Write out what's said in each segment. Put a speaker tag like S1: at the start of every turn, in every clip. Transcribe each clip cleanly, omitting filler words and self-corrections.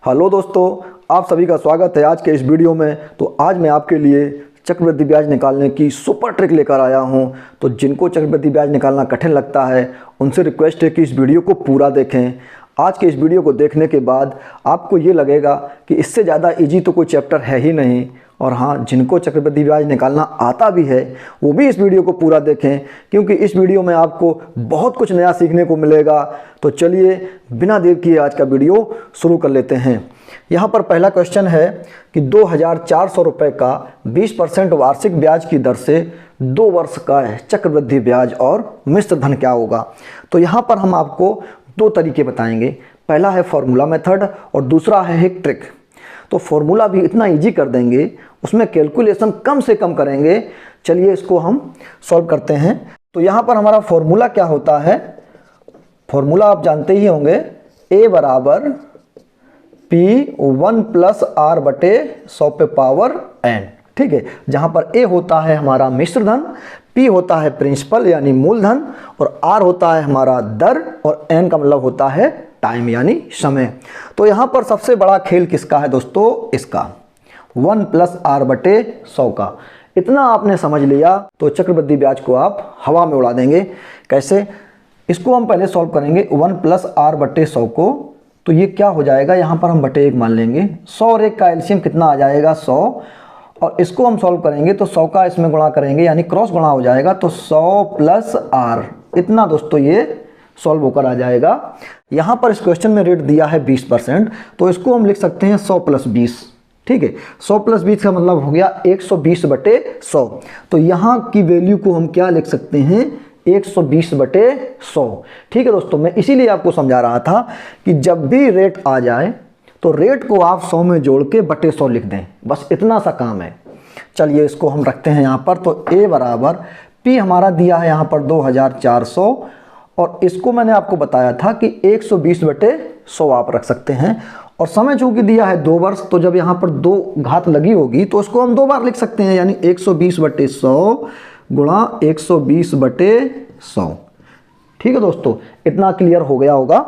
S1: Hello दोस्तों, आप सभी का स्वागत है आज के इस वीडियो में। तो आज मैं आपके लिए चक्रवृद्धि ब्याज निकालने की सुपर ट्रिक लेकर आया हूं। तो जिनको चक्रवृद्धि ब्याज निकालना कठिन लगता है उनसे रिक्वेस्ट है कि इस वीडियो को पूरा देखें। आज के इस वीडियो को देखने के बाद आपको ये लगेगा कि इससे ज़्यादा इजी तो कोई चैप्टर है ही नहीं। और हाँ, जिनको चक्रवृद्धि ब्याज निकालना आता भी है वो भी इस वीडियो को पूरा देखें, क्योंकि इस वीडियो में आपको बहुत कुछ नया सीखने को मिलेगा। तो चलिए बिना देर किए आज का वीडियो शुरू कर लेते हैं। यहाँ पर पहला क्वेश्चन है कि 2400 रुपये का 20% वार्षिक ब्याज की दर से 2 वर्ष का चक्रवृद्धि ब्याज और मिश्र धन क्या होगा। तो यहाँ पर हम आपको 2 तरीके बताएंगे। पहला है फॉर्मूला मेथड और दूसरा है एक ट्रिक। तो फॉर्मूला भी इतना इजी कर देंगे, उसमें कैलकुलेशन कम से कम करेंगे। चलिए इसको हम सॉल्व करते हैं। तो यहाँ पर हमारा फॉर्मूला क्या होता है, फॉर्मूला आप जानते ही होंगे, a बराबर P1 + R बटे 100 पे पावर n। ठीक है, जहाँ पर a होता है हमारा मिश्र धन, p होता है प्रिंसिपल यानी मूलधन और r होता है हमारा दर और n का मतलब होता है टाइम यानी समय। तो यहाँ पर सबसे बड़ा खेल किसका है दोस्तों, इसका 1 + R बटे 100 का। इतना आपने समझ लिया तो चक्रवृद्धि ब्याज को आप हवा में उड़ा देंगे। कैसे, इसको हम पहले सॉल्व करेंगे 1 + R बटे 100 को। तो ये क्या हो जाएगा, यहाँ पर हम बटे 1 मान लेंगे। 100 और 1 का एलसीएम कितना आ जाएगा, 100। और इसको हम सॉल्व करेंगे तो 100 का इसमें गुणा करेंगे यानी क्रॉस गुणा हो जाएगा। तो 100 + R, इतना दोस्तों ये सॉल्व होकर आ जाएगा। यहाँ पर इस क्वेश्चन में रेट दिया है 20%, तो इसको हम लिख सकते हैं 100 + 20। ठीक है, 100 + 20 का मतलब हो गया 120 बटे 100। तो यहाँ की वैल्यू को हम क्या लिख सकते हैं, 120 बटे 100। ठीक है दोस्तों, मैं इसीलिए आपको समझा रहा था कि जब भी रेट आ जाए तो रेट को आप 100 में जोड़ के बटे 100 लिख दें, बस इतना सा काम है। चलिए इसको हम रखते हैं यहाँ पर। तो a बराबर p हमारा दिया है यहाँ पर 2400 और इसको मैंने आपको बताया था कि 120 बटे 100 आप रख सकते हैं। और समय चूंकि दिया है 2 वर्ष, तो जब यहाँ पर 2 घात लगी होगी तो उसको हम 2 बार लिख सकते हैं यानी 120 बटे 100 गुणा 120 बटे 100। ठीक है दोस्तों, इतना क्लियर हो गया होगा।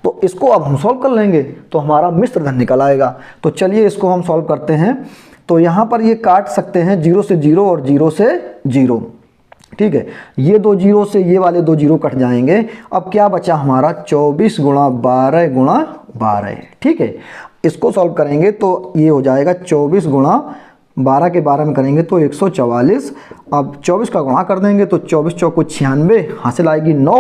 S1: तो इसको अब हम सॉल्व कर लेंगे तो हमारा मिश्र धन निकल आएगा। तो चलिए इसको हम सॉल्व करते हैं। तो यहाँ पर ये काट सकते हैं 0 से 0 और 0 से 0। ठीक है, ये 2 0 से ये वाले 2 0 कट जाएंगे। अब क्या बचा हमारा, 24 गुणा 12 गुणा 12। ठीक है, इसको सॉल्व करेंगे तो ये हो जाएगा 24 गुणा 12 के 12 में करेंगे तो 144। अब 24 का गुणा कर देंगे तो 24 चौको 96, हासिल आएगी 9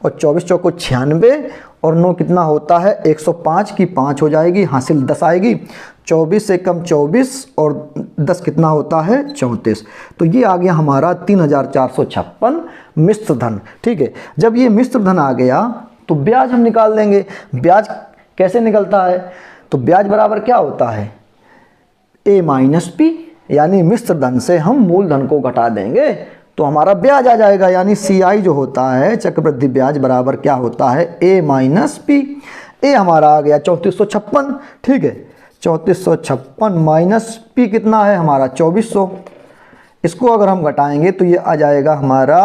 S1: और 24 चौको 96 और 9 कितना होता है, 105 की 5 हो जाएगी, हासिल 10 आएगी। 24 से कम 24 और 10 कितना होता है, 34। तो ये आ गया हमारा 3456 मिश्र धन। ठीक है, जब ये मिश्र धन आ गया तो ब्याज हम निकाल देंगे। ब्याज कैसे निकलता है, तो ब्याज बराबर क्या होता है, a - p, यानी मिश्र धन से हम मूलधन को घटा देंगे तो हमारा ब्याज आ जाएगा। यानी CI जो होता है चक्रवृद्धि ब्याज बराबर क्या होता है, a - p। a हमारा आ गया 3456। ठीक है, 3456 माइनस p कितना है हमारा 2400। इसको अगर हम घटाएंगे तो ये आ जाएगा हमारा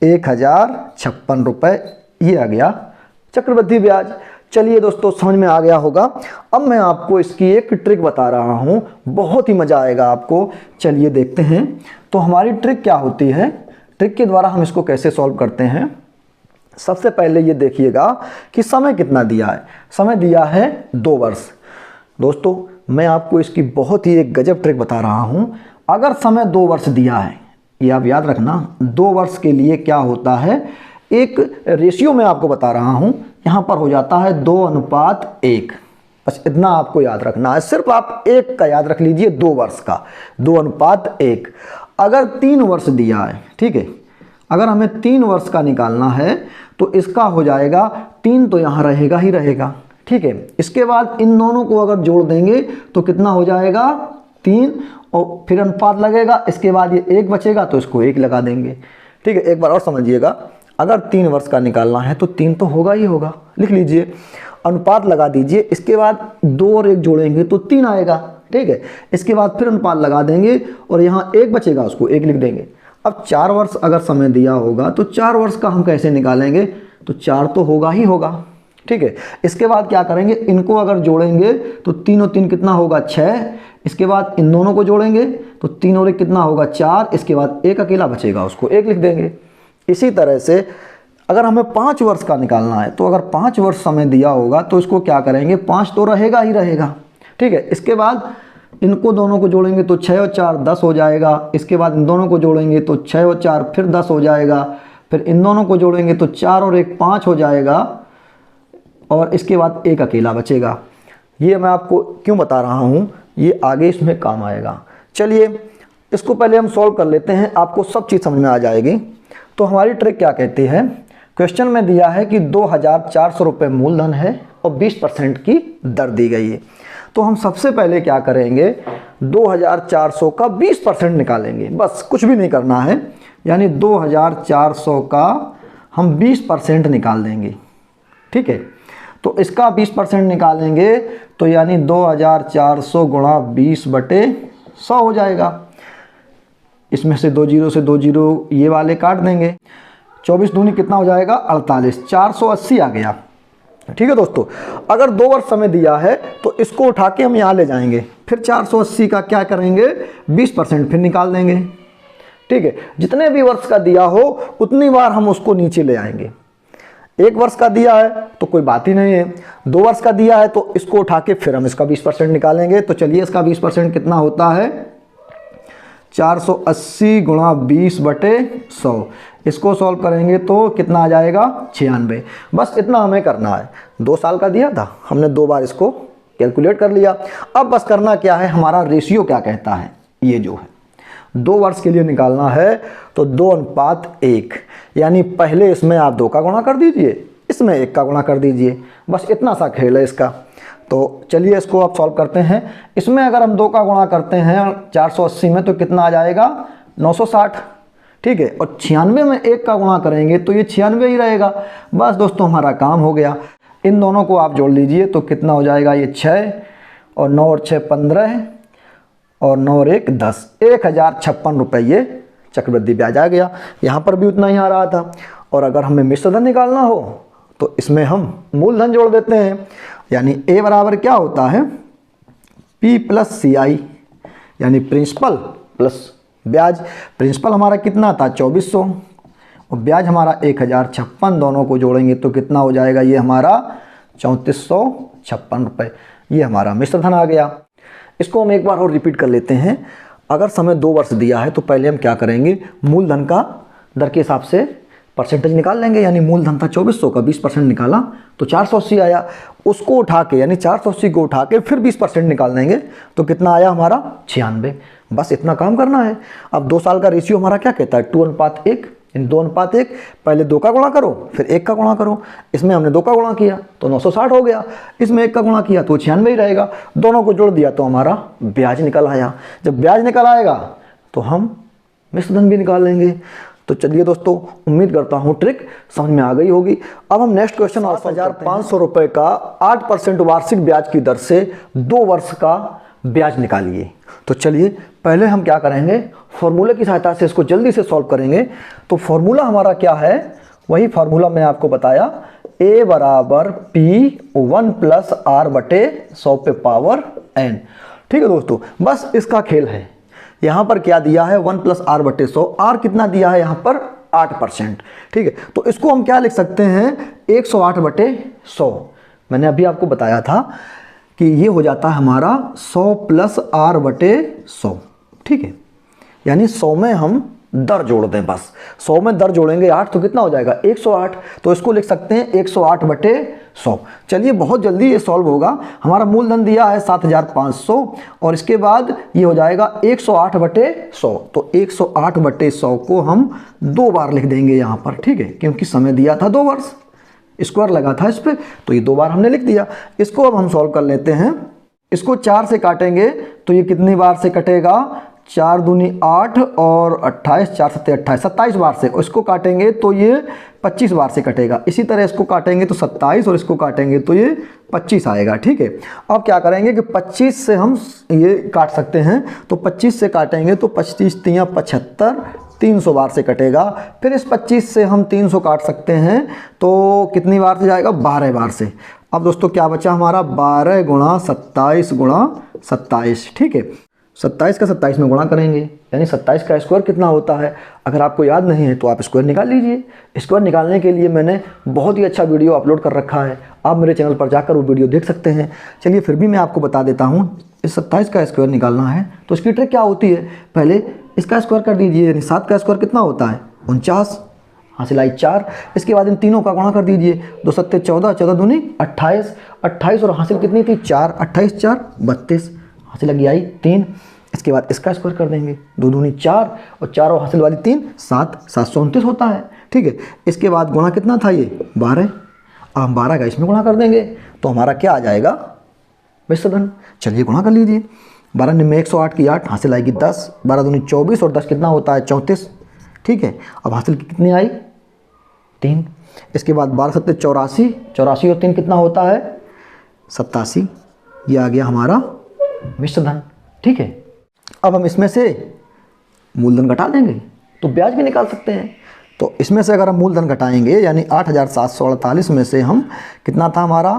S1: 1056 रुपये। ये आ गया चक्रवृद्धि ब्याज। चलिए दोस्तों, समझ में आ गया होगा। अब मैं आपको इसकी एक ट्रिक बता रहा हूँ, बहुत ही मज़ा आएगा आपको। चलिए देखते हैं। तो हमारी ट्रिक क्या होती है, ट्रिक के द्वारा हम इसको कैसे सॉल्व करते हैं। सबसे पहले ये देखिएगा कि समय कितना दिया है। समय दिया है 2 वर्ष। दोस्तों, मैं आपको इसकी बहुत ही एक गजब ट्रिक बता रहा हूँ। अगर समय 2 वर्ष दिया है, ये आप याद रखना, 2 वर्ष के लिए क्या होता है, एक रेशियो में आपको बता रहा हूँ, यहाँ पर हो जाता है 2:1। बस इतना आपको याद रखना है, सिर्फ आप 1 का याद रख लीजिए, 2 वर्ष का 2:1। अगर 3 वर्ष दिया है, ठीक है, अगर हमें 3 वर्ष का निकालना है तो इसका हो जाएगा 3 तो यहाँ रहेगा ही रहेगा। ठीक है, इसके बाद इन दोनों को अगर जोड़ देंगे तो कितना हो जाएगा, 3 और फिर अनुपात लगेगा। इसके बाद ये 1 बचेगा तो इसको 1 लगा देंगे। ठीक है, एक बार और समझिएगा, अगर 3 वर्ष का निकालना है तो 3 तो होगा ही होगा, लिख लीजिए, अनुपात लगा दीजिए। इसके बाद 2 और 1 जोड़ेंगे तो 3 आएगा। ठीक है, इसके बाद फिर अनुपात लगा देंगे और यहाँ 1 बचेगा, उसको 1 लिख देंगे। अब 4 वर्ष अगर समय दिया होगा तो 4 वर्ष का हम कैसे निकालेंगे, तो 4 तो होगा ही होगा। ठीक है। इसके बाद क्या करेंगे, इनको अगर जोड़ेंगे तो 3 और 3 कितना होगा 6। इसके बाद इन दोनों को जोड़ेंगे तो 3 और 1 कितना होगा 4। इसके बाद एक अकेला बचेगा, उसको 1 लिख देंगे। इसी तरह से अगर हमें 5 वर्ष का निकालना है तो अगर 5 वर्ष समय दिया होगा तो इसको क्या करेंगे, 5 तो रहेगा ही रहेगा, ठीक है। इसके बाद इनको दोनों को जोड़ेंगे तो 6 और 4 10 हो जाएगा। इसके बाद इन दोनों को जोड़ेंगे तो 6 और 4 फिर 10 हो जाएगा। फिर इन दोनों को जोड़ेंगे तो 4 और 1 5 हो जाएगा। और इसके बाद एक अकेला बचेगा। ये मैं आपको क्यों बता रहा हूँ, ये आगे इसमें काम आएगा। चलिए इसको पहले हम सॉल्व कर लेते हैं, आपको सब चीज़ समझ में आ जाएगी। तो हमारी ट्रिक क्या कहती है, क्वेश्चन में दिया है कि 2400 रुपये मूलधन है और 20% की दर दी गई है। तो हम सबसे पहले क्या करेंगे, 2400 का 20% निकालेंगे, बस कुछ भी नहीं करना है। यानी 2400 का हम 20% निकाल देंगे, ठीक है। तो इसका 20% निकालेंगे तो यानी 2400 गुणा 20/100 हो जाएगा। इसमें से 2 जीरो से 2 जीरो ये वाले काट देंगे। 24 दूनी कितना हो जाएगा 48, 480 आ गया, ठीक है दोस्तों। अगर 2 वर्ष समय दिया है तो इसको उठा के हम यहाँ ले जाएंगे, फिर 480 का क्या करेंगे 20% फिर निकाल देंगे, ठीक है। जितने भी वर्ष का दिया हो उतनी बार हम उसको नीचे ले आएंगे। 1 वर्ष का दिया है तो कोई बात ही नहीं है, 2 वर्ष का दिया है तो इसको उठा के फिर हम इसका 20% निकालेंगे। तो चलिए इसका 20% कितना होता है 480 गुणा 20/100। इसको सॉल्व करेंगे तो कितना आ जाएगा 96। बस इतना हमें करना है। 2 साल का दिया था, हमने 2 बार इसको कैलकुलेट कर लिया। अब बस करना क्या है, हमारा रेशियो क्या कहता है, ये जो है 2 वर्ष के लिए निकालना है तो 2:1, यानी पहले इसमें आप 2 का गुणा कर दीजिए, इसमें 1 का गुणा कर दीजिए, बस इतना सा खेल है इसका। तो चलिए इसको आप सॉल्व करते हैं। इसमें अगर हम 2 का गुणा करते हैं 480 में तो कितना आ जाएगा 960, ठीक है। और 96 में 1 का गुणा करेंगे तो ये 96 ही रहेगा। बस दोस्तों हमारा काम हो गया। इन दोनों को आप जोड़ लीजिए तो कितना हो जाएगा, ये 6 और 9 और 6 15 और 9 और 1 10, 1056 रुपये ये चक्रवृद्धि ब्याज आ गया। यहाँ पर भी उतना ही आ रहा था। और अगर हमें मिश्र धन निकालना हो तो इसमें हम मूलधन जोड़ देते हैं। यानी ए बराबर क्या होता है P + CI, यानी प्रिंसिपल प्लस ब्याज। प्रिंसिपल हमारा कितना था 2400 और ब्याज हमारा 1056, दोनों को जोड़ेंगे तो कितना हो जाएगा, ये हमारा 3456 रुपये। ये हमारा मिश्र धन आ गया। इसको हम एक बार और रिपीट कर लेते हैं। अगर समय 2 वर्ष दिया है तो पहले हम क्या करेंगे, मूलधन का दर के हिसाब से परसेंटेज निकाल लेंगे। यानी मूलधन था 2400 का 20% निकाला तो 480 आया। उसको उठा के यानी 480 को उठा के फिर 20% निकाल देंगे तो कितना आया हमारा 96। बस इतना काम करना है। अब 2 साल का रेशियो हमारा क्या कहता है 2:1। इन 2:1, पहले 2 का गुणा करो फिर 1 का गुणा करो। इसमें हमने 2 का गुणा किया तो 960 हो गया, इसमें 1 का गुणा किया तो 96 ही रहेगा। दोनों को जोड़ दिया तो हमारा ब्याज निकल आया। जब ब्याज निकल आएगा तो हम मिश्र धन भी निकाल लेंगे। तो चलिए दोस्तों, उम्मीद करता हूँ ट्रिक समझ में आ गई होगी। अब हम नेक्स्ट क्वेश्चन 7500 रुपये का 8% वार्षिक ब्याज की दर से 2 वर्ष का ब्याज निकालिए। तो चलिए पहले हम क्या करेंगे, फॉर्मूले की सहायता से इसको जल्दी से सॉल्व करेंगे। तो फॉर्मूला हमारा क्या है, वही फॉर्मूला मैंने आपको बताया, A बराबर P1 + R/100/n। ठीक है दोस्तों, बस इसका खेल है। यहाँ पर क्या दिया है 1 + R/100, R कितना दिया है यहाँ पर 8%। ठीक है, तो इसको हम क्या लिख सकते हैं 108/100। मैंने अभी आपको बताया था कि ये हो जाता है हमारा 100 + R/100। ठीक है, यानी 100 में हम दर जोड़ दें, बस 100 में दर जोड़ेंगे 8 तो कितना हो जाएगा 108। तो इसको लिख सकते हैं 108/100। चलिए बहुत जल्दी ये सॉल्व होगा। हमारा मूलधन दिया है 7500 और इसके बाद ये हो जाएगा 108/100। तो 108/100 को हम 2 बार लिख देंगे यहाँ पर। ठीक है, क्योंकि समय दिया था 2 वर्ष, स्क्वायर लगा था इस पर, तो ये 2 बार हमने लिख दिया। इसको अब हम सॉल्व कर लेते हैं। इसको 4 से काटेंगे तो ये कितनी बार से कटेगा 4 दूनी 8 और 28, 4 7 28, 27 बार से। इसको काटेंगे तो ये 25 बार से कटेगा। इसी तरह इसको काटेंगे तो 27 और इसको काटेंगे तो ये 25 आएगा। ठीक है, अब क्या करेंगे कि 25 से हम ये काट सकते हैं, तो 25 से काटेंगे तो 25 × 3 = 75 300 बार से कटेगा। फिर इस 25 से हम 300 काट सकते हैं, तो कितनी बार से जाएगा, 12 बार से। अब दोस्तों क्या बचा हमारा, 12 गुणा 27 गुणा 27, ठीक है। 27 का 27 में गुणा करेंगे, यानी 27 का स्क्वायर कितना होता है। अगर आपको याद नहीं है तो आप स्क्वायर निकाल लीजिए। स्क्वायर निकालने के लिए मैंने बहुत ही अच्छा वीडियो अपलोड कर रखा है, आप मेरे चैनल पर जाकर वो वीडियो देख सकते हैं। चलिए फिर भी मैं आपको बता देता हूँ। इस 27 का स्क्वायर निकालना है तो इसकी ट्रिक क्या होती है, पहले इसका स्क्वायर कर दीजिए, यानी 7 का स्क्वायर कितना होता है, 49, हासिल आई 4। इसके बाद इन तीनों का गुणा कर दीजिए, 2 सत्ते 14, 14 दूनी 28, 28 और हासिल कितनी थी 4, 28 4 32, हासिल लगी आई 3। इसके बाद इसका स्क्वायर कर देंगे, 2 दूनी 4 और 4 और हासिल वाली 3 7, 729 होता है, ठीक है। इसके बाद गुणा कितना था ये 12, अब हम 12 का इसमें गुणा कर देंगे तो हमारा क्या आ जाएगा, मिश्र धन। चलिए गुणा कर लीजिए, 12 में 108 की 8, हासिल आएगी 10, 12 दूनी 24 और 10 कितना होता है 34, ठीक है। अब हासिल कितनी आई 3। इसके बाद 12 सत्ते 84, 84 और 3 कितना होता है 87, ये आ गया हमारा मिश्र धन, ठीक है। अब हम इसमें से मूलधन घटा देंगे तो ब्याज भी निकाल सकते हैं। तो इसमें से अगर हम मूलधन घटाएंगे, यानी 8748 में से हम कितना था हमारा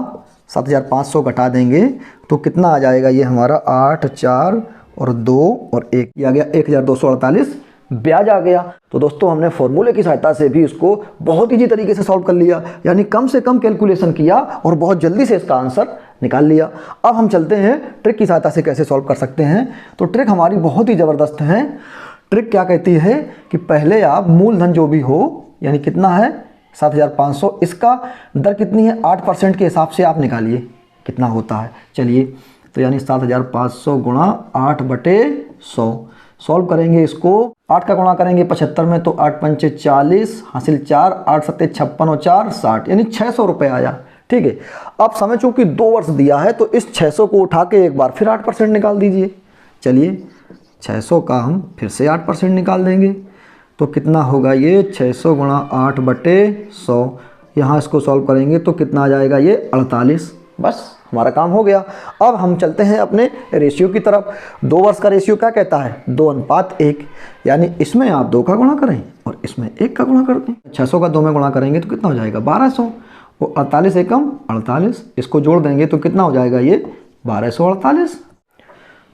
S1: 7500 घटा देंगे तो कितना आ जाएगा, ये हमारा 8 4 और 2 और 1, ये आ गया 1248 ब्याज आ गया। तो दोस्तों हमने फॉर्मूले की सहायता से भी इसको बहुत ईजी तरीके से सॉल्व कर लिया, यानी कम से कम कैलकुलेशन किया और बहुत जल्दी से इसका आंसर निकाल लिया। अब हम चलते हैं ट्रिक की सहायता से कैसे सॉल्व कर सकते हैं। तो ट्रिक हमारी बहुत ही ज़बरदस्त है। ट्रिक क्या कहती है कि पहले आप मूलधन जो भी हो, यानी कितना है 7500, इसका दर कितनी है 8% के हिसाब से आप निकालिए कितना होता है। चलिए तो यानी 7500 गुणा 8/100 सॉल्व करेंगे इसको। 8 का गुणा करेंगे 75 में तो 8 पंचे 40, हासिल 4, 8 सत्ते 56 और 4 60, यानी 600 रुपये आया, ठीक है। अब समय चूंकि 2 वर्ष दिया है तो इस 600 को उठा के एक बार फिर 8% निकाल दीजिए। चलिए 600 का हम फिर से 8% निकाल देंगे तो कितना होगा, ये 600 गुणा 8/100। यहाँ इसको सॉल्व करेंगे तो कितना आ जाएगा, ये 48। बस हमारा काम हो गया। अब हम चलते हैं अपने रेशियो की तरफ। 2 वर्ष का रेशियो क्या कहता है, 2:1, यानी इसमें आप 2 का गुणा करें और इसमें 1 का गुणा कर दें। 600 का 2 में गुणा करेंगे तो कितना हो जाएगा 1200, और 48 एकम 48, इसको जोड़ देंगे तो कितना हो जाएगा, ये 1248।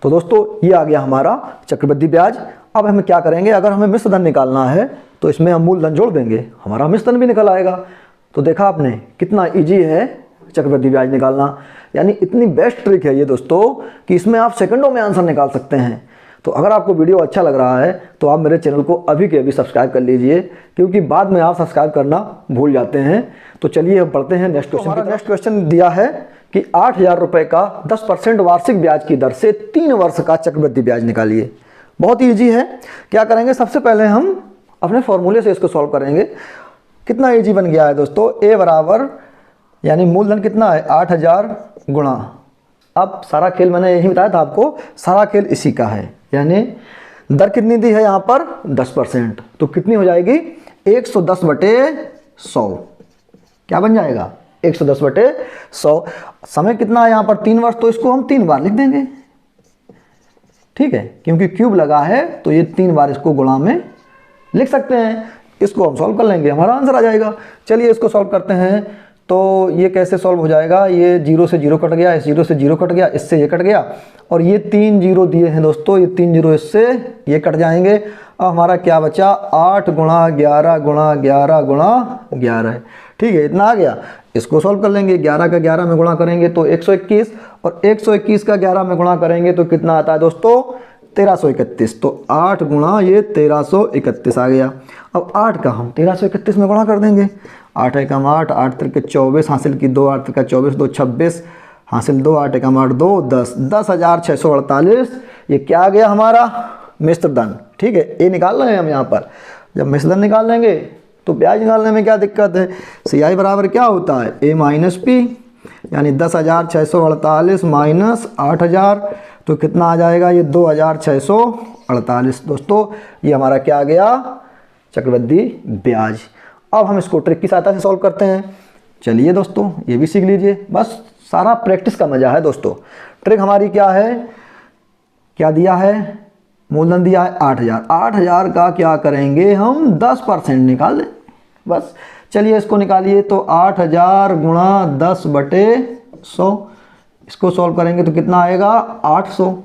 S1: तो दोस्तों ये आ गया हमारा चक्रवृद्धि ब्याज। अब हमें क्या करेंगे, अगर हमें मिश्र धन निकालना है तो इसमें हम मूलधन जोड़ देंगे, हमारा मिश्र धन भी निकल आएगा। तो देखा आपने कितना इजी है चक्रवृद्धि ब्याज निकालना, यानी इतनी बेस्ट ट्रिक है ये दोस्तों कि इसमें आप सेकंडों में आंसर निकाल सकते हैं। तो अगर आपको वीडियो अच्छा लग रहा है तो आप मेरे चैनल को अभी के अभी सब्सक्राइब कर लीजिए, क्योंकि बाद में आप सब्सक्राइब करना भूल जाते हैं। तो चलिए हम पढ़ते हैं नेक्स्ट क्वेश्चन। हमारा नेक्स्ट क्वेश्चन दिया है कि 8000 रुपये का 10% वार्षिक ब्याज की दर से 3 वर्ष का चक्रवृद्धि ब्याज निकालिए। बहुत ही ईजी है। क्या करेंगे, सबसे पहले हम अपने फॉर्मूले से इसको सॉल्व करेंगे। कितना ईजी बन गया है दोस्तों, ए बराबर यानी मूलधन कितना है 8000 गुणा, अब सारा खेल मैंने यही बताया था आपको, सारा खेल इसी का है, यानी दर कितनी दी है यहाँ पर 10%, तो कितनी हो जाएगी 110/100। क्या बन जाएगा 110/100। समय कितना है यहाँ पर 3 वर्ष, तो इसको हम 3 बार लिख देंगे, ठीक है, क्योंकि क्यूब लगा है तो ये 3 बार इसको गुणा में लिख सकते हैं। इसको हम सॉल्व कर लेंगे, हमारा आंसर आ जाएगा। चलिए इसको सॉल्व करते हैं। तो ये कैसे सॉल्व हो जाएगा, ये 0 से 0 कट गया, इस 0 से 0 कट गया, इससे ये कट गया, और ये 3 0 दिए हैं दोस्तों, ये 3 0 इससे ये कट जाएंगे। अब हमारा क्या बचा 8 गुणा 11 गुणा 11 गुणा 11, ठीक है, इतना आ गया। इसको सॉल्व कर लेंगे, 11 का 11 में गुणा करेंगे तो 121, और 121 का 11 में गुणा करेंगे तो कितना आता है दोस्तों 1331। तो 8 गुणा ये 1331 आ गया। अब 8 का हम 1331 में गुणा कर देंगे, 8 एकम 8, 8 त्रिके 24, हासिल की 2, 8 त्रिका 24, 2 26, हासिल 2, 8 एकम 8 2 10, 10,648। ये क्या आ गया हमारा मिश्र धन, ठीक है। ये निकाल रहे हैं हम यहाँ पर। जब मिश्र धन निकाल लेंगे तो ब्याज निकालने में क्या दिक्कत है, CI बराबर क्या होता है A माइनस P, यानी 10,648 माइनस 8,000, तो कितना आ जाएगा ये 2,648। दोस्तों ये हमारा क्या आ गया चक्रवृद्धि ब्याज। अब हम इसको ट्रिक की सहायता से सॉल्व करते हैं। चलिए दोस्तों ये भी सीख लीजिए, बस सारा प्रैक्टिस का मजा है दोस्तों। ट्रिक हमारी क्या है, क्या दिया है मूलधन दिया है 8000, 8000 का क्या करेंगे हम 10% निकाल दें बस। चलिए इसको निकालिए, तो 8000 गुणा 10/100, इसको सॉल्व करेंगे तो कितना आएगा 800।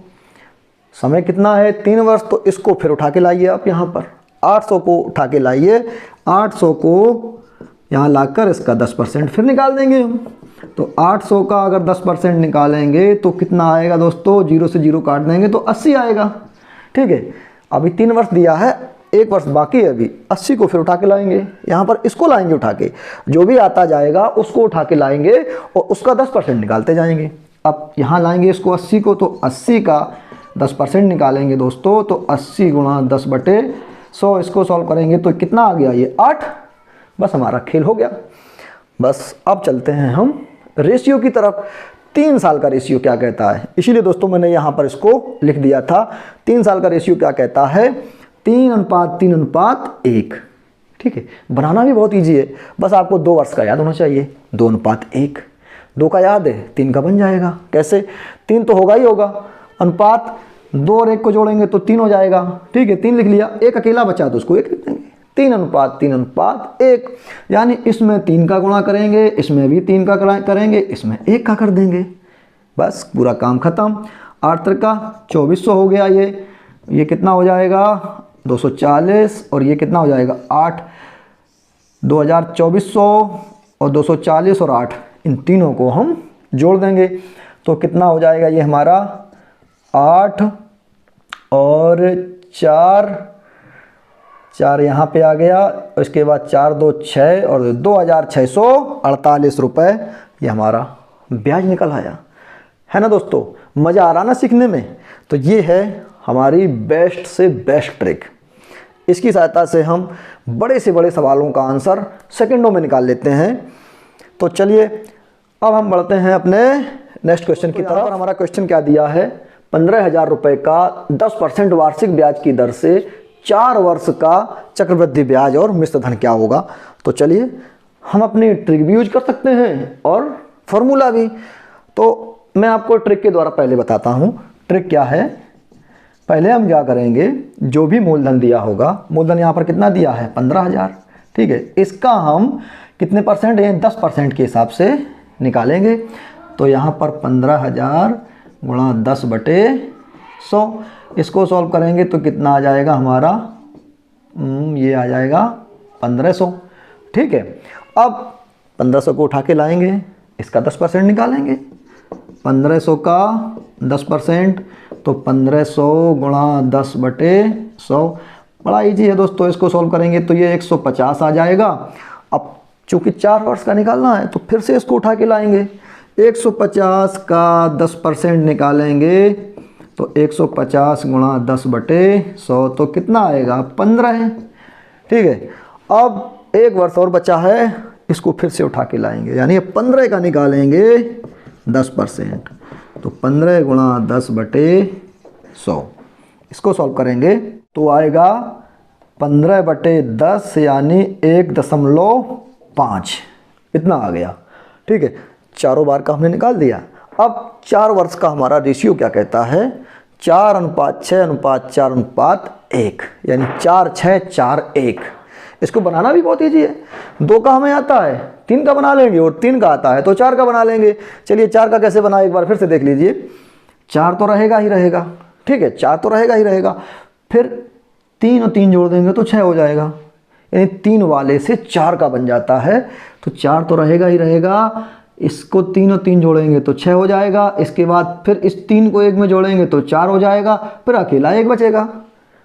S1: समय कितना है 3 वर्ष, तो इसको फिर उठा के लाइए आप यहाँ पर, 800 को उठा के लाइए, 800 को यहाँ लाकर इसका 10% फिर निकाल देंगे हम। तो 800 का अगर 10% निकालेंगे तो कितना आएगा दोस्तों, 0 से 0 काट देंगे तो 80 आएगा। ठीक है, अभी 3 वर्ष दिया है, 1 वर्ष बाकी है अभी, 80 को फिर उठा के लाएंगे यहाँ पर, इसको लाएंगे उठा के, जो भी आता जाएगा उसको उठा के लाएंगे और उसका 10% निकालते जाएंगे। अब यहाँ लाएंगे इसको 80 को, तो 80 का 10% निकालेंगे दोस्तों, तो 80 गुणा 10/100, इसको सॉल्व करेंगे तो कितना आ गया ये 8। बस हमारा खेल हो गया। बस अब चलते हैं हम रेशियो की तरफ। 3 साल का रेशियो क्या कहता है, इसीलिए दोस्तों मैंने यहाँ पर इसको लिख दिया था। 3 साल का रेशियो क्या कहता है, 3:3:1। ठीक है, बनाना भी बहुत ईजी है, बस आपको 2 वर्ष का याद होना चाहिए। 2:1, 2 का याद है, 3 का बन जाएगा। कैसे, 3 तो होगा ही होगा, अनुपात 2 और 1 को जोड़ेंगे तो 3 हो जाएगा। ठीक है, 3 लिख लिया, एक अकेला बचा तो उसको 1 लिख देंगे। 3:3:1, यानी इसमें 3 का गुणा करेंगे, इसमें भी 3 का करेंगे, इसमें 1 का कर देंगे, बस पूरा काम खत्म। 8 का 2400 हो गया, ये कितना हो जाएगा 240, और ये कितना हो जाएगा 8, 2400 और 240 और 8, इन तीनों को हम जोड़ देंगे तो कितना हो जाएगा ये हमारा 8 और 4 यहाँ पे आ गया, उसके बाद 4 2 6 और 2648 रुपये ये हमारा ब्याज निकल आया है ना दोस्तों। मज़ा आ रहा ना सीखने में। तो ये है हमारी बेस्ट से बेस्ट ट्रिक, इसकी सहायता से हम बड़े से बड़े सवालों का आंसर सेकंडों में निकाल लेते हैं। तो चलिए अब हम बढ़ते हैं अपने नेक्स्ट क्वेश्चन की तरफ। हमारा क्वेश्चन क्या दिया है, 15,000 रुपये का 10% वार्षिक ब्याज की दर से 4 वर्ष का चक्रवृद्धि ब्याज और मिश्र धन क्या होगा। तो चलिए हम अपनी ट्रिक भी यूज कर सकते हैं और फॉर्मूला भी। तो मैं आपको ट्रिक के द्वारा पहले बताता हूँ ट्रिक क्या है। पहले हम क्या करेंगे, जो भी मूलधन दिया होगा, मूलधन यहाँ पर कितना दिया है 15,000, ठीक है, इसका हम कितने परसेंट है 10% के हिसाब से निकालेंगे। तो यहाँ पर 15,000 गुणा 10/100, इसको सॉल्व करेंगे तो कितना आ जाएगा हमारा, ये आ जाएगा 1500। ठीक है, अब 1500 को उठा के लाएंगे, इसका 10% निकालेंगे। 1500 का 10% तो 1500 गुणा 10/100, बड़ा इजी है दोस्तों। इसको सॉल्व करेंगे तो ये 150 आ जाएगा। अब चूँकि 4 वर्ष का निकालना है तो फिर से इसको उठा के लाएंगे। 150 का 10% निकालेंगे तो 150 गुणा 10/100 तो कितना आएगा 15 है। ठीक है, अब 1 वर्ष और बचा है, इसको फिर से उठा के लाएंगे, यानी 15 का निकालेंगे 10%, तो 15 गुणा 10/100, इसको सॉल्व करेंगे तो आएगा 15/10 यानी 1.5, इतना आ गया। ठीक है, चारों बार का हमने निकाल दिया। अब 4 वर्ष का हमारा रेशियो क्या कहता है, 4:6:4:1, यानी 4:6:4:1। इसको बनाना भी बहुत ईजी है। 2 का हमें आता है, 3 का बना लेंगे, और 3 का आता है तो 4 का बना लेंगे। चलिए 4 का कैसे बना, एक बार फिर से देख लीजिए। 4 तो रहेगा ही रहेगा, ठीक है, 4 तो रहेगा ही रहेगा, फिर 3 और 3 जोड़ देंगे तो 6 हो जाएगा, यानी 3 वाले से 4 का बन जाता है। तो 4 तो रहेगा ही रहेगा, इसको 3 और 3 जोड़ेंगे तो 6 हो जाएगा। इसके बाद फिर इस 3 को 1 में जोड़ेंगे तो 4 हो जाएगा, फिर अकेला 1 बचेगा,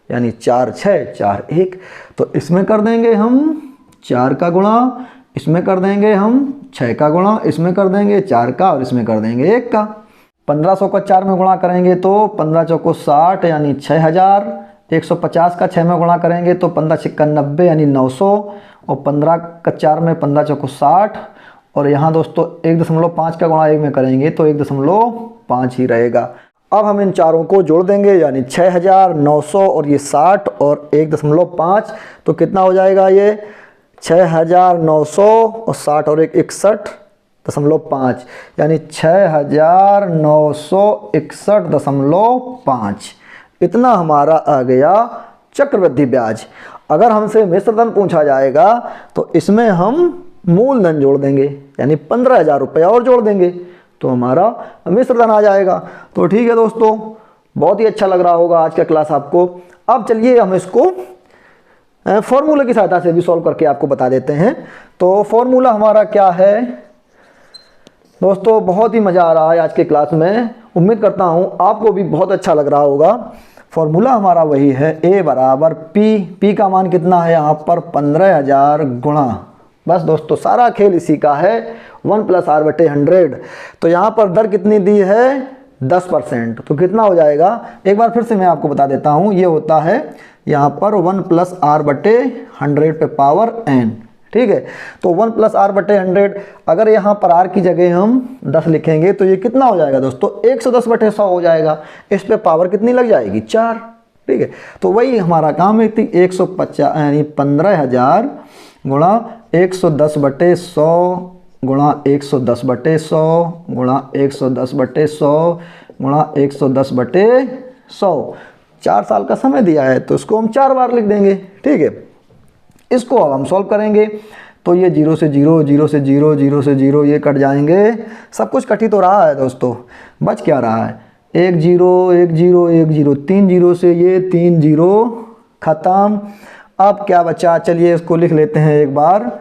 S1: यानी 4:6:4:1। तो इसमें कर देंगे हम 4 का गुणा, इसमें कर देंगे हम 6 का गुणा, इसमें कर देंगे 4 का, और इसमें कर देंगे 1 का। 1500 का 4 में गुणा करेंगे तो 15 चौको 60 यानी 6000। 150 का 6 में गुणा करेंगे तो 15 छिक्का 90 यानी 900, और 15 का 4 में 15 चौको 60, और यहाँ दोस्तों 1.5 का गुणा 1 में करेंगे तो 1.5 ही रहेगा। अब हम इन चारों को जोड़ देंगे, यानी 6000, 900 और ये 60 और 1.5, तो कितना हो जाएगा ये 6900 और 60 और 1 61.5, यानी 6961.5। इतना हमारा आ गया चक्रवृद्धि ब्याज। अगर हमसे मिश्र धन पूछा जाएगा तो इसमें हम मूलधन जोड़ देंगे, यानी 15,000 रुपये और जोड़ देंगे तो हमारा मिश्र धन आ जाएगा। तो ठीक है दोस्तों, बहुत ही अच्छा लग रहा होगा आज का क्लास आपको। अब चलिए हम इसको फॉर्मूले की सहायता से भी सॉल्व करके आपको बता देते हैं। तो फॉर्मूला हमारा क्या है दोस्तों, बहुत ही मज़ा आ रहा है आज के क्लास में, उम्मीद करता हूँ आपको भी बहुत अच्छा लग रहा होगा। फॉर्मूला हमारा वही है, A बराबर P का मान कितना है यहाँ पर 15,000 गुणा, बस दोस्तों सारा खेल इसी का है 1 + r/100। तो यहाँ पर दर कितनी दी है 10%, तो कितना हो जाएगा एक बार फिर से मैं आपको बता देता हूँ। ये होता है यहाँ पर 1 + r/100 पे पावर n, ठीक है। तो 1 + r/100, अगर यहाँ पर r की जगह हम 10 लिखेंगे तो ये कितना हो जाएगा दोस्तों 110/100 हो जाएगा। इस पे पावर कितनी लग जाएगी 4, ठीक है। तो वही हमारा काम है, 150 यानी 15,000 गुणा 110/100 गुणा 110/100 गुणा 110/100 गुणा 110/100। 4 साल का समय दिया है तो इसको हम 4 बार लिख देंगे, ठीक है। इसको अब हम सॉल्व करेंगे तो ये 0 से 0, 0 से 0, 0 से 0 ये कट जाएंगे। सब कुछ कट ही तो रहा है दोस्तों, बच क्या रहा है 1 0 1 0 1 0, 3 0 से ये 3 0 ख़त्म। अब क्या बचा, चलिए इसको लिख लेते हैं एक बार,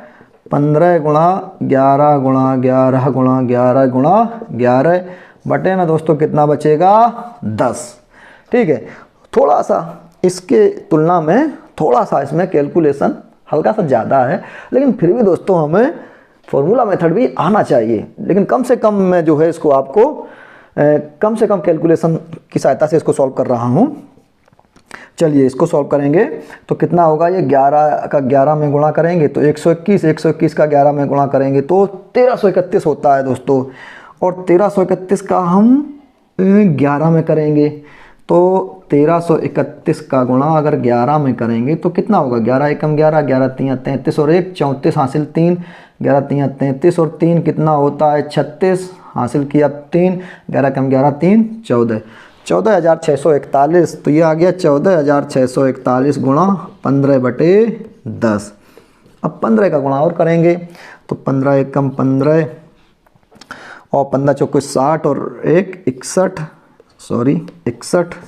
S1: 15 गुणा 11 गुणा 11 गुणा 11 गुणा 11 बटे में दोस्तों कितना बचेगा 10, ठीक है। थोड़ा सा इसके तुलना में थोड़ा सा इसमें कैलकुलेशन हल्का सा ज़्यादा है, लेकिन फिर भी दोस्तों हमें फॉर्मूला मेथड भी आना चाहिए। लेकिन कम से कम मैं जो है इसको आपको कम से कम कैलकुलेशन की सहायता से इसको सॉल्व कर रहा हूँ। चलिए इसको सॉल्व करेंगे तो कितना होगा, ये 11 का 11 में गुणा करेंगे तो 121, 121 का 11 में गुणा करेंगे तो 1331 होता है दोस्तों। और 1331 का हम 11 में करेंगे तो 1331 का गुणा अगर 11 में करेंगे तो कितना होगा, 11 एकम 11, 11 3 33 और 1 34 हासिल 3, 11 3 33 और 3 कितना होता है 36 हासिल किया 3, 11 कम 11 3 14, 14,641। तो ये आ गया 14,641 गुणा 15/10। अब 15 का गुणा और करेंगे तो 15 एकम 15 और 15 चौके 60 और 1 61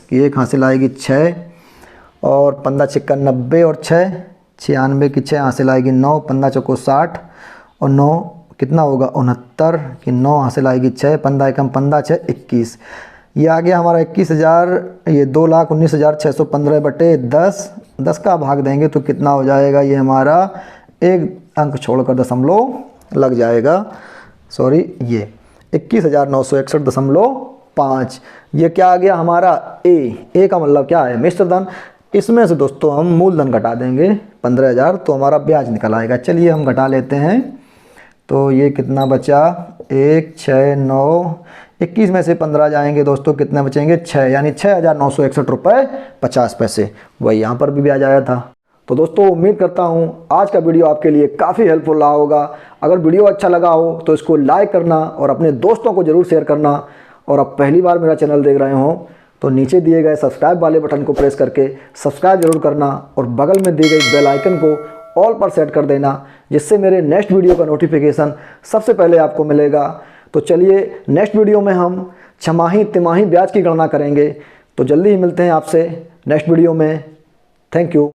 S1: की 1 हासिल आएगी 6 और 15 छक्का 90 और 6 96 की 6 हासिल आएगी 9, 15 चौको 60 और 9 कितना होगा 69 की 9 हासिल आएगी 6, 15 एकम 15 6 21। ये आ गया हमारा 21,000, ये 2,19,615/10। 10 का भाग देंगे तो कितना हो जाएगा, ये हमारा एक अंक छोड़कर दशमलव लग जाएगा, सॉरी ये 21,961.5। ये क्या आ गया हमारा ए का मतलब क्या है मिश्र धन। इसमें से दोस्तों हम मूलधन घटा देंगे 15,000 तो हमारा ब्याज निकल आएगा। चलिए हम घटा लेते हैं तो ये कितना बचा 1 6 9, 21 में से 15 जाएंगे दोस्तों कितने बचेंगे 6, यानी 6,961 रुपये 50 पैसे। वही यहाँ पर भी ब्याज आया था। तो दोस्तों उम्मीद करता हूँ आज का वीडियो आपके लिए काफ़ी हेल्पफुल रहा होगा। अगर वीडियो अच्छा लगा हो तो इसको लाइक करना और अपने दोस्तों को ज़रूर शेयर करना। और अब पहली बार मेरा चैनल देख रहे हो तो नीचे दिए गए सब्सक्राइब वाले बटन को प्रेस करके सब्सक्राइब जरूर करना और बगल में दी गई बेल आइकन को ऑल पर सेट कर देना, जिससे मेरे नेक्स्ट वीडियो का नोटिफिकेशन सबसे पहले आपको मिलेगा। तो चलिए नेक्स्ट वीडियो में हम छमाही तिमाही ब्याज की गणना करेंगे। तो जल्दी ही मिलते हैं आपसे नेक्स्ट वीडियो में। Thank you.